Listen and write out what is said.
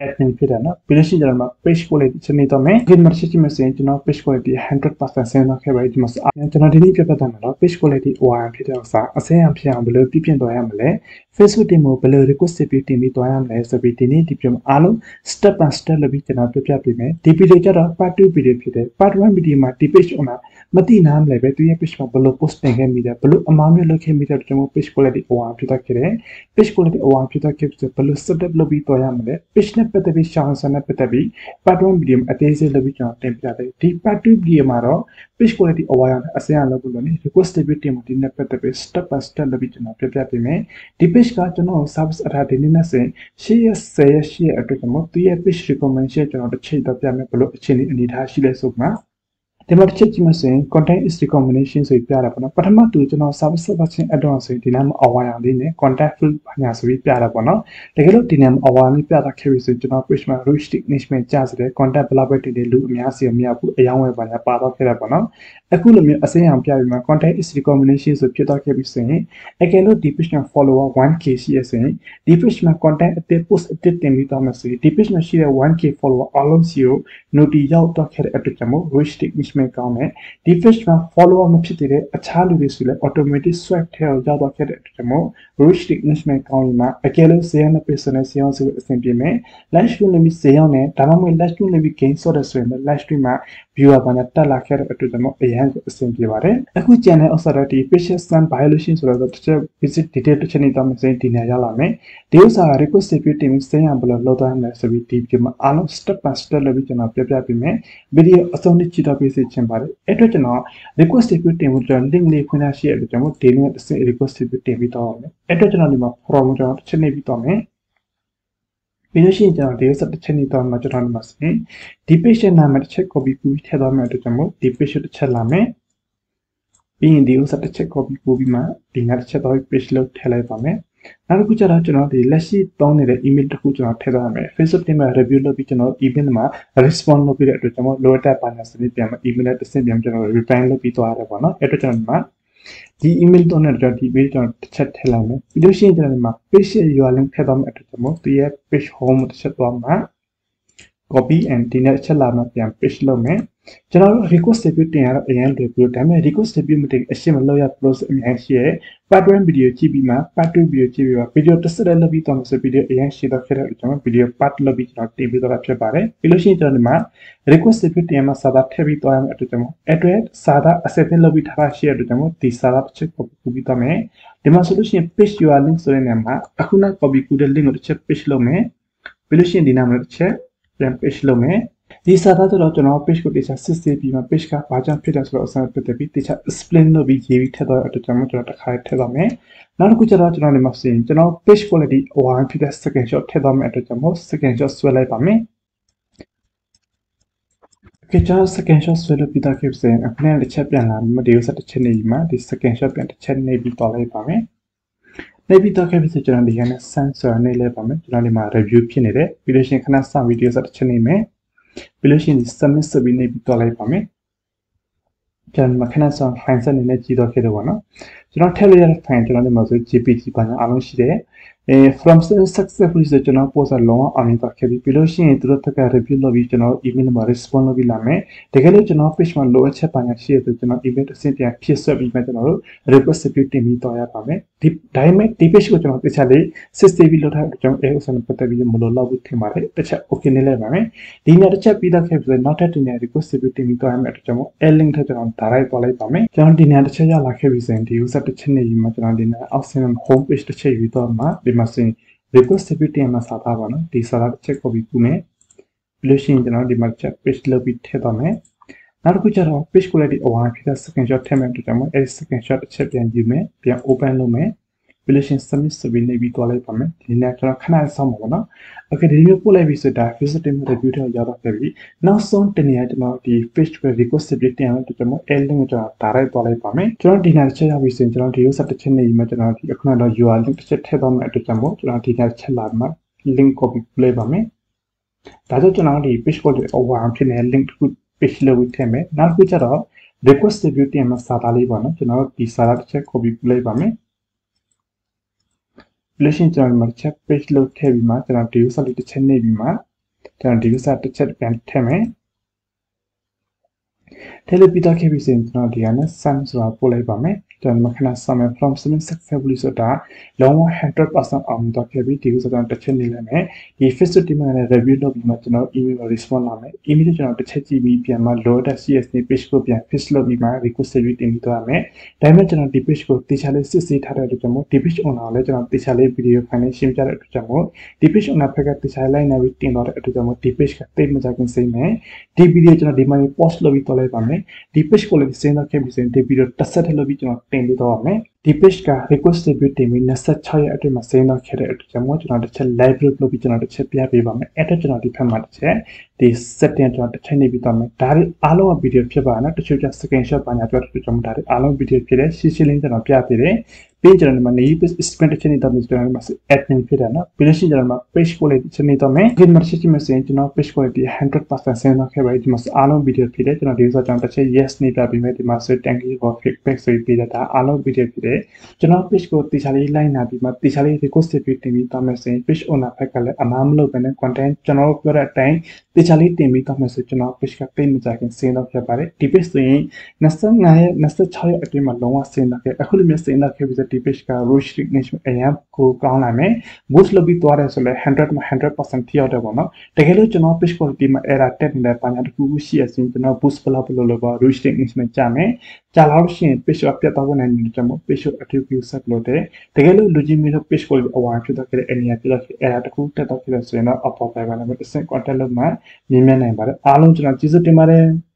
admin ဖြစ်တယ်နော်ပြီးလို့ရှိရင်ကျွန်တော် page quality ချက်နေတော့မယ်ဒီမှာချက်ကြည့်မယ်ဆိုရင်ကျွန်တော် page quality 100% ဆင်းသွားခဲ့ပါပြီဒီမှာကျွန်တော်ဒီနေ့ပြပြသွားမှာတော့ page quality OR ဖြစ်တဲ့ဥစ္စာအဆင်းအောင်ဖြစ်အောင်ဘယ်လိုပြပြင်သွားရမလဲ Facebook တင်ဖို့ဘယ်လို request ပေးတင်ပြီးသွားရမလဲဆိုပြီးဒီနေ့ဒီပြင်အားလုံး step by step လုပ်ပြီးကျွန်တော်ပြပြပေးမယ်ဒီ video ကျတော့ part 2 video ဖြစ်တယ် part 1 video မှာဒီ page မှာမသိနားမလဲပဲသူရဲ့ page မှာဘယ်လို post တင်ခဲ့မိတယ်ဘယ်လိုအမှားမျိုးလုပ်ခဲ့မိတယ်ကျွန်တော် page quality OR ဖြစ်သွားခဲ့တယ် page quality OR ဖြစ်သွားခဲ့ပြီးဘယ်လို setup လုပ်ပြီးသွားရမလဲ page နဲ့ပတ်သက်ပြီးရှောင်းဆန်နဲ့ပတ်သက်ပြီး part 1 video မှာအသေးစိတ်လုပ်ပြီးကျွန်တော်တင်ပြတယ်ဒီ part 2 video မှာတော့ page quality OR ရအစင်းအလုပ်လုပ်လို့နေ request ပေးတင်မှုဒီနဲ့ပတ်သက်ပြီး step by step လုပ်ပြီးကျွန်တော်ပြပြပေးမယ်ဒီ page ကကျွန်တော် service အထားဒီနေ့နဲ့ဆိုရင်10ရက်10ရက်10ရက်အတွက်ကျွန်တော်သူရဲ့ page recommendation ကျွန်တော်တစ်ချိန်တော့ပြမယ်ဘယ်လိုအခြေအနေထားရှိလဲဆိုမှဒီမှာတစ်ချက်ကြည့်မှဆိုရင် content is recommendation ဆိုပြီးပြတာပေါ့နော်ပထမတူကျွန်တော် service selection add-on ဆိုရင်ဒီနားမှာ OR ရလေးနဲ့ contact field ဘာညာဆိုပြီးပြတာပေါ့နော်တကယ်လို့ဒီနားမှာ OR လေးပြတာခဲ့ပြီဆိုရင်ကျွန်တော် page မှာ reach niche ကြားစတဲ့ contact ဘယ်လောက်ပဲတင်တယ်လူအများစီမရဘူးအယောင်းဝယ်ဘာညာပါတော့ခဲ့တာပေါ့နော်အခုလိုမျိုးအစိမ်းအောင်ပြပြီးမှ content is recommendation ဆိုဖြစ်တော့ခဲ့ပြီဆိုရင်အကယ်လို့ဒီ page မှာ follower 1k ရှိရဆိုရင်ဒီ page မှာ content အသစ် post အသစ်တင်ပြီးတော့မှဆိုရင်ဒီ page မှာရှိတဲ့ 1k follower အားလုံးစီကို notice ရောက်တော့ခဲ့တဲ့အတွက်ကြောင့် reach niche ကောင်းတယ်ဒီ page မှာ follower မဖြစ်တဲ့အခြားလူတွေဆိုလည်း automatic swipe ထဲကိုရောက်တော့ခဲ့တဲ့အတွက်ကြောင့် reach niche ကောင်းရင်မှအကယ်လို့ဈေးနဲ့ page နဲ့ဈေးအောင်ဆိုအဆင်ပြေမယ် live stream နဲ့ဈေးအောင်နဲ့ဒါမှမဟုတ် live stream နဲ့ gain ဆိုတဲ့ဆိုရင် live stream မှာ viewer ဘာနဲ့တက်လာခဲ့တဲ့အတွက်ကြောင့်အရင်အဆင်ပြေပါတယ်အခုကျန်တဲ့ author ဒီ page send violation ဆိုတော့တစ်ချက် visit detail တစ်ချက်နေတော့မစင်ဒီနေရလာမယ်ဒီဥစ္စာ request ပေးတင်ပြီးစင်ရဘယ်လိုလုပ်သွားမလဲဆိုပြီးဒီပြမှာအားလုံး step by step လုပ်ပြီးကျွန်တော်ပြပြပေးမယ် video အဆုံးထိကြည့်တော့ပေးစီချင်ပါတယ်အဲ့အတွက်ကျွန်တော် request ပေးတင်ဖို့ကျွန်တော် link လေးဖွင့်ထားရှိရတယ်ကျွန်တော်ဒီနေ့တစ်စင် request ပေးတင်ပြီးတော့မယ်အဲ့အတွက်ကျွန်တော်ဒီမှာ from ကျွန်တော်တစ်ချက်နေပြီးတော့မယ်ပြီးလို့ရှိရင်ကျွန်တော်ဒီစတစ်ချက်နေတော့မှကျွန်တော်ဒီမှာစင်ဒီ page ရဲ့နာမည်တစ်ချက် copy ပြီးထည့်သွားမယ်အတွက်ကျွန်တော်ဒီ page တစ်ချက်လာမယ်ပြီးရင်ဒီဥစ္စာတစ်ချက် copy ပို့ပြီးမှဒီနောက်တစ်ချက်တော့ page လို့ထည့်လိုက်ပါမယ်နောက်တစ်ခုကျတော့ကျွန်တော်ဒီလက်ရှိတောင်းနေတဲ့ email တစ်ခုကျွန်တော်ထည့်သွားမယ် Facebook တင်မှာ review လုပ်ပြီးကျွန်တော် email မှာ response လုပ်ပြီးတဲ့အတွက်ကျွန်တော် lower tab ပါညာစနစ်ပြန်မှာ email နဲ့တစ်ဆင့်ပြန်ကျွန်တော် reply လုပ်ပြီးသွားရတယ်ပေါ့နော်အဲ့တော့ကျွန်တော်ဒီမှာဒီ email တော့နဲ့တော့ဒီ page ကျွန်တော်တစ်ချက်ထည့်လိုက်မယ်ပြီးလို့ရှိရင်ကျွန်တော်ဒီမှာ page ရဲ့ URL ထည့်သွားမယ်အတွက်ကျွန်တော်ဒီရဲ့ page home တစ်ချက်သွားမှာ copy and ဒီနဲ့ချက်လာမှပြန် page လုပ်မယ်ကျွန်တော် request ပေးတင်ရတော့အရင်လွယ်ပြီးဒါပေမဲ့ request ပေးမတင်အရှင်းမလုပ်ရ process အများကြီးရှိရဲ part 1 video ကြည့်ပြီးမှ part 2 video ကြည့်ပြီးမှ video တစ်စက်လုပ်ပြီးတော့ဆို video အရင်ရှိတော့ခဲ့တဲ့ကျွန်တော် video part လုပ်ပြီးကျွန်တော်တင်ပြီးတော့ဖြစ်ပါတယ်ပြီးလို့ရှိရင်ကျွန်တော်ဒီမှာ request ပေးတင်မှာစာသားထည့်ပြီးတော့ရမယ်အတွက်ကျွန်တော် address စာသား asset လုပ်ပြီးထားတာရှိရတဲ့ကျွန်တော်ဒီစာသားတစ်ချက် copy ပြီးတော့မယ်ဒီမှာဆိုလို့ရှိရင် page URL link ဆိုတဲ့နေရာမှာအခုန copy ကူတဲ့ link ကိုတစ်ချက် page လုပ်မယ်ပြီးလို့ရှိရင်ဒီနားမှာတစ်ချက်ပြန် page လုပ်မယ်ဒီစာသားတော့ကျွန်တော် page ကိုတိကျစစ်ဆေးပြီးမှ page ကဘာကြောင့်ဖြစ်တယ်ဆိုတော့အစမ်းဖြစ်တယ်ပြီးတိကျ explain လုပ်ပြီးရေးပြီးထည့်တော့အတွက်ကျွန်တော်တစ်ခါထည့်တော့မယ်နောက်တစ်ခုကျတော့ကျွန်တော်ဒီမှာဆိုရင်ကျွန်တော် page quality OR ဖြစ်တဲ့ second shot ထည့်တော့မယ်အတွက်ကျွန်တော် second shot ဆွဲလိုက်ပါမယ်ကျွန်တော် second shot ဆွဲလို့ပြီးတော့ဖြစ်စဉ်အခုနဲ့တစ်ချက်ပြန်လာပြီးဒီဥစ္စာတစ်ချက်နေပြီးမှဒီ second shot ပြန်တစ်ချက်နေပြီးတော့လိုက်ပါမယ်နေပြီးတော့ခဲ့ပြီဆိုကျွန်တော်ဒီကနေ sensor နဲ့လဲပါမယ်ကျွန်တော်ဒီမှာ review ဖြစ်နေတယ်ပြီးလို့ရှိရင်ခဏစ video စတစ်ချက်နေမယ်ပြီးလို့ရှိရင် submit ဆိုပြီးနေပြီးတော့လိုက်ပါမယ်ကျွန်တော်ခဏစ file စနေနဲ့ကြည့်တော့ခဲ့တယ်ပေါ့နော်ကျွန်တော်ထည့်လိုက်ရတဲ့ file ကျွန်တော်ဒီမှာဆို JPG ဘာညာအားလုံးရှိတယ်from successfully ဆိုကျွန်တော်ပို့စာလုံးအောင်မြင်တော့ခဲ့ပြီးလို့ရှိရင်သူတို့တက်က review လုပ်ပြီးကျွန်တော် email မှာ response လုပ်ပြီးလာမယ်တကယ်လို့ကျွန်တော် page မှာလိုအပ်ချက်ဘာညာရှိရဆိုကျွန်တော် email တစ်ဆင့်ပြန်ဖြည့်ဆွဲပြီးမှကျွန်တော်တို့ request ပြုတင်ပြီးတော့ရပါမယ်ဒီ diamond ဒီ page ကိုကျွန်တော်တခြားလေး system ပြီးလုပ်ထားတဲ့ကျွန်တော်အဲဥစ္စာနဲ့ပတ်သက်ပြီးမလို့လောက်ဘူးထင်ပါတယ်တစ်ချက် okay နေလိုက်ပါမယ်ဒီနေ့တစ်ချက်ပြီးတော့ခဲ့ပြီးနောက်ထပ်တင်ရ request ပြုတင်ပြီးတော့ရမယ်ကျွန်တော်အဲ link ထက်ကျွန်တော် direct ပေါ်လိုက်ပါမယ်ကျွန်တော်ဒီနေ့တစ်ချက်ရလာခဲ့ပြီးဆိုရင်ဒီဥစ္စာတစ်ချက်နေပြီးမှကျွန်တော်ဒီနေ့ option home page တစ်ချက်ယူတော့မှဒီမှာဆိုရင် request ပြုတင်မှာစာသားပါနော်ဒီစာသားတစ်ချက် copy ပြုမယ်ပြီးလို့ရှိရင်ကျွန်တော်ဒီမှာချက် page လုပ်ပြီးထည့်တော့မယ်နောက်တစ်ခုကျတော့ page quality OR ဖြစ်တဲ့ screenshot ထည့်မယ်အတွက်ကျွန်တော်အဲဒီ screenshot တစ်ချက်ပြန်ယူမယ်ပြန် open လုပ်မယ်ပြီးလို့ရှိရင် submit ဆိုပြီးနေပြီးတော့လိုက်ပါမယ်ဒီနေ့ကျွန်တော်ခဏစောင့်ပါပေါ့နော် okay ဒီမျိုးပို့လိုက်ပြီဆိုတော့ visit team review ထဲရောက်တော့ပြီနောက်ဆုံးတင်ရကျွန်တော်ဒီ page request ပြုတင်အောင်ကျွန်တော် link ကိုကျွန်တော် direct သွားလိုက်ပါမယ်ကျွန်တော်ဒီနေ့တစ်ချက်ရောက်ပြီဆိုရင်ကျွန်တော်ဒီ user တစ်ချက်နေပြီးမှကျွန်တော်ဒီအခုတော့ URL link တစ်ချက်ထည့်သွားမယ်အတွက်ကျွန်တော်ဒီနေ့ချက်လာမှ link copy လုပ်ပါမယ်ဒါကြောင့်ကျွန်တော်ဒီ page quality OR ဖြစ်နေတဲ့ link တစ်ခု page လုပ်ပြီးထည့်မယ်နောက်တစ်ခုကျတော့ request ပြုတင်မှာစာသားလေးပေါ့နော်ကျွန်တော်ဒီစာသားတစ်ချက် copy လုပ်ပါမယ်လို့ရှိရင်ကျွန်တော်ဒီမှာ chat page လုပ်ထည့်ပြီးမှကျွန်တော်ဒီ user လေးတစ်ချက်နေပြီးမှ ကျွန်တော်ဒီဥစ္စာတစ်ချက်ပြန်ထည့်မယ်ထဲလို့ပြီးတော့ခဲ့ပြီဆိုရင်ကျွန်တော်ဒီကနေ့ sum ဆိုတာပို့လိုက်ပါမယ်ကျွန်တော်မခဏ sum from sum successfully ဆိုတာလုံးဝ 100% အောင်တော့ခဲ့ပြီဒီဥစ္စာကျွန်တော်တစ်ချက်နေလိုက်မယ်ဒီ Facebook team နဲ့ review လုပ်ပြီးမှကျွန်တော် email ကို respond လာမယ် email ကိုကျွန်တော်တစ်ချက်ကြည့်ပြီးပြန်မှ load.csv page ကိုပြန် fix လုပ်ပြီးမှ request ရေးတင်ပြီးသွားမယ်ဒါပေမဲ့ကျွန်တော်ဒီ page ကိုတေချာလေးစစ်ဆေးထားတဲ့အတွက်ကြောင့်မို့ဒီ page owner ကိုလည်းကျွန်တော်တေချာလေး video file နဲ့ရှင်းပြတဲ့အတွက်ကြောင့်မို့ဒီ page owner ဘက်ကတေချာလိုက်နေပြီးတင်တော့တဲ့အတွက်ကြောင့်မို့ဒီ page ကတိတ်မကြခင်စိမ့်မယ်ဒီ video ကျွန်တော်ဒီမှာ post လုပ်ပြီးတော့လိုက်ပါမယ်ဒီ page ကိုလည်းစင်းတော့ခဲ့ပြီဆိုရင်ဒီ video တစ်ဆက်ထည့်လုပ်ပြီးကျွန်တော်တင်ပေးတော့ပါမယ်ဒီ page က request ပြီးတင်ပြီး26ရက်အတွင်းမှာစင်းတော့ခဲ့တဲ့အတွက်ကြောင့်မို့ကျွန်တော်တစ်ချက် live group လုပ်ပြီးကျွန်တော်တစ်ချက်ပြပေးပါမယ်အဲ့တော့ကျွန်တော်ဒီဖက်မှာတစ်ချက်ဒီ setting ကျွန်တော်တစ်ချက်နေပြီးတော့မယ်ဒါတွေအားလုံးက video ဖြစ်ပါနော်တချို့ကျ screenshot ပါညာပြောတဲ့အတွက်ကြောင့်ဒါတွေအားလုံး video ဖြစ်တယ်ရှင်းရှင်းလင်းကျွန်တော်ပြပေးတယ်page ကျွန်တော်ဒီမှာ နေ sprint တစ်ချက်နေတော့ကျွန်တော်ဒီမှာ admin ဖြစ်တယ်နော်ပြီးလို့ရှိရင်ကျွန်တော်ဒီမှာ page quality တစ်ချက်နေတော့မယ်ဒီမှာရှိမှဆိုရင်ကျွန်တော် page quality 100% ဆင်းတော့ခဲ့ပါဒီမှာအားလုံး video ဖြစ်တယ်ကျွန်တော်ဒီဆိုကျွန်တော်တစ်ချက် yes နေပြပေးမယ်ဒီမှာဆို thank you for feedback ဆိုပြီးပြတာအားလုံး video ဖြစ်တယ်ကျွန်တော် page ကိုတေချာလေးလိုက်နာပြီးမှတေချာလေး request ပြီးတင်ပြီးတော့မယ်ဆိုရင် page owner ဘက်ကလည်းအမှားမလုပ်ဘဲနဲ့ content ကျွန်တော်ပြောတဲ့အတိုင်းတေချာလေးတင်ပြီးတော့မယ်ဆိုကျွန်တော် page ကတိတ်မကြခင်ဆင်းတော့ဖြစ်ပါတယ်ဒီ page ဆိုရင်25ရက်26ရက်အတွင်းမှာလုံးဝဆင်းတော့ခဲ့အခုလိုမျိုးဆင်းတော့ခဲ့ပြီးဒီ page က roach recognition အရင်ကိုကောင်းလာမယ် boost လုပ်ပြီးသွားတယ်ဆိုလဲ100မှာ 100% ထိရောက်တယ်ပေါ့နော်တကယ်လို့ကျွန်တော် page quality မှာ error တက်နေတဲ့ဘာညာတစ်ခုခုရှိရစဉ်ကျွန်တော် boost ဘလောက်လို့ပါ roach recognition ကြာမယ်ကြာလာလို့ရှိရင် page ကပြတ်သွားဖို့နိုင်တယ်ကျွန်တော် page ကို attribute set လုပ်တယ်တကယ်လို့လူကြီးမျိုး page quality အဝါဖြစ်တော့ခဲ့တဲ့ area ပြတော့ error တစ်ခုတက်တော့ခဲ့ဆိုရင်တော့ upper level နဲ့ content လုပ်မှမြင်နိုင်ပါတယ်အားလုံးကျွန်တော်ကျေးဇူးတင်ပါတယ်